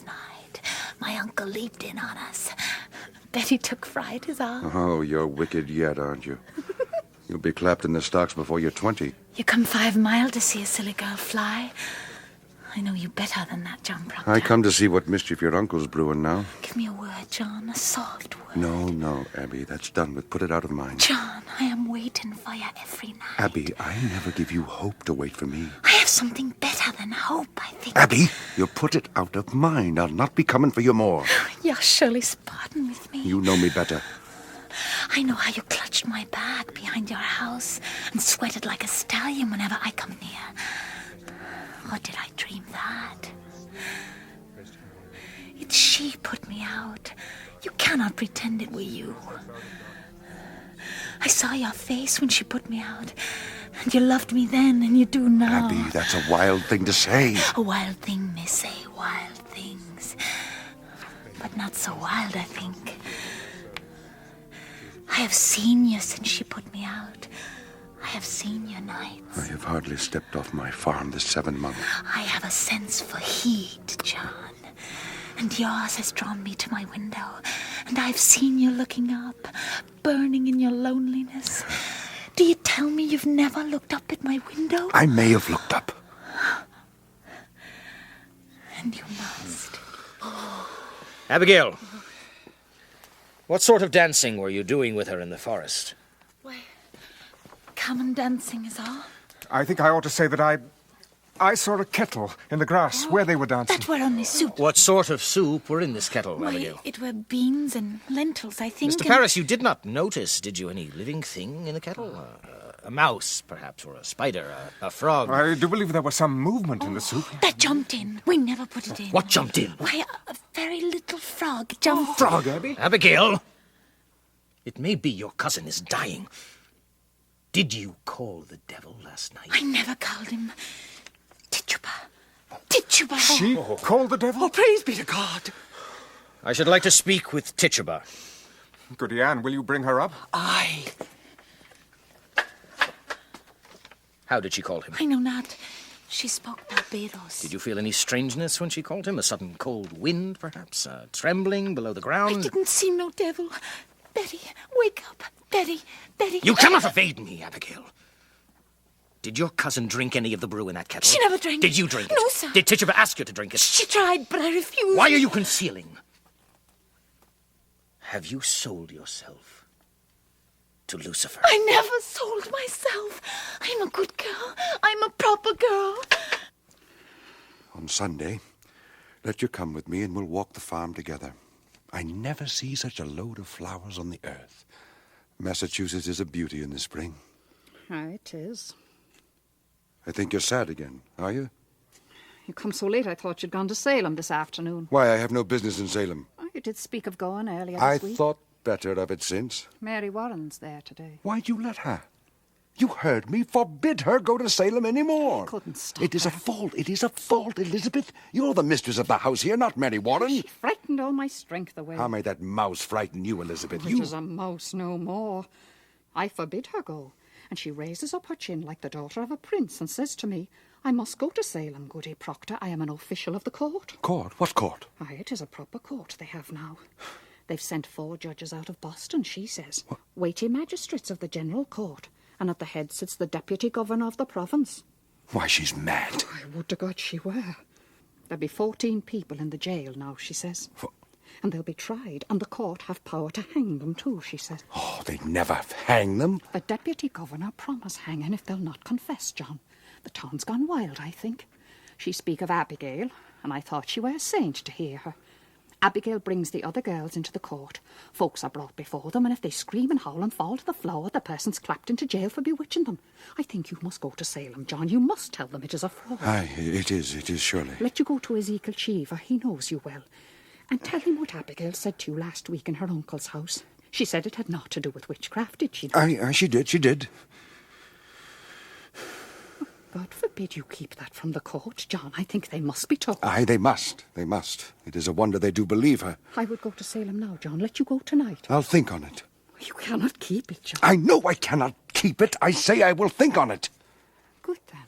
night, my uncle leaped in on us. Betty took fright as all. Oh, you're wicked yet, aren't you? You'll be clapped in the stocks before you're 20. You come 5 mile to see a silly girl fly. I know you better than that, John Proctor. I come to see what mischief your uncle's brewing now. Give me a word, John, a soft word. No, Abby, that's done with. Put it out of mind. John, I am waiting for you every night. Abby, I never give you hope to wait for me. I have something better than hope, I think. Abby, you put it out of mind. I'll not be coming for you more. You're surely spotting with me. You know me better. I know how you clutched my bag behind your house and sweated like a stallion whenever I come near. Or did I dream that? It's she put me out. You cannot pretend it were you. I saw your face when she put me out. And you loved me then, and you do now. Abby, that's a wild thing to say. A wild thing may say wild things. But not so wild, I think. I have seen you since she put me out. I have seen your nights. I have hardly stepped off my farm this 7 months. I have a sense for heat, John. And yours has drawn me to my window. And I've seen you looking up, burning in your loneliness. Do you tell me you've never looked up at my window? I may have looked up. And you must. Abigail, what sort of dancing were you doing with her in the forest? Why, common dancing is all. I think I ought to say that I saw a kettle in the grass where they were dancing. That were only soup. What sort of soup were in this kettle, Why, Abigail? it were beans and lentils, I think. Mr. Paris, you did not notice, did you, any living thing in the kettle? A mouse, perhaps, or a spider, a frog? I do believe there was some movement in the soup. That jumped in. We never put it in. What jumped in? Why, a very little frog jumped. Frog, Abby? Abigail, it may be your cousin is dying. Did you call the devil last night? I never called him Tituba. Tituba. She called the devil? Oh, praise be to God. I should like to speak with Tituba. Goody Ann, will you bring her up? Aye. How did she call him? I know not. She spoke Barbados. Did you feel any strangeness when she called him? A sudden cold wind, perhaps? Trembling below the ground? I didn't see no devil. Betty, wake up. Betty. You cannot evade me, Abigail. Did your cousin drink any of the brew in that kettle? She never drank Did it. you drink it? No, sir. Did Tituba ask you to drink it? She tried, but I refused. Why are you concealing? Have you sold yourself to Lucifer? I never sold myself. I'm a good girl. I'm a proper girl. On Sunday, let you come with me and we'll walk the farm together. I never see such a load of flowers on the earth. Massachusetts is a beauty in the spring. Aye, it is. I think you're sad again, are you? You come so late, I thought you'd gone to Salem this afternoon. Why, I have no business in Salem. Oh, you did speak of going earlier I this week. thought better of it since. Mary Warren's there today. Why'd you let her? You heard me. Forbid her go to Salem any more. I couldn't stop It is her. a fault. It is a fault, Elizabeth. You're the mistress of the house here, not Mary Warren. She frightened all my strength away. How may that mouse frighten you, Elizabeth? Which is a mouse no more. I forbid her go, and she raises up her chin like the daughter of a prince and says to me, I must go to Salem, Goody Proctor. I am an official of the court. Court? What court? Aye, it is a proper court they have now. They've sent 4 judges out of Boston, she says. What? Weighty magistrates of the General Court. And at the head sits the Deputy Governor of the province. Why, she's mad. I would to God she were. There'll be 14 people in the jail now, she says. And they'll be tried, and the court have power to hang them too, she says. Oh, they'd never hang them. The Deputy Governor promised hanging if they'll not confess, John. The town's gone wild, I think. She speak of Abigail, and I thought she were a saint to hear her. Abigail brings the other girls into the court. Folks are brought before them, and if they scream and howl and fall to the floor, the person's clapped into jail for bewitching them. I think you must go to Salem, John. You must tell them it is a fraud. Aye, it is surely. Let you go to Ezekiel Cheever. He knows you well. And tell him what Abigail said to you last week in her uncle's house. She said it had naught to do with witchcraft, did she? Aye, she did. God forbid you keep that from the court, John. I think they must be told. Aye, they must. It is a wonder they do believe her. I would go to Salem now, John. Let you go tonight. I'll think on it. You cannot keep it, John. I know I cannot keep it. I say I will think on it. Good then.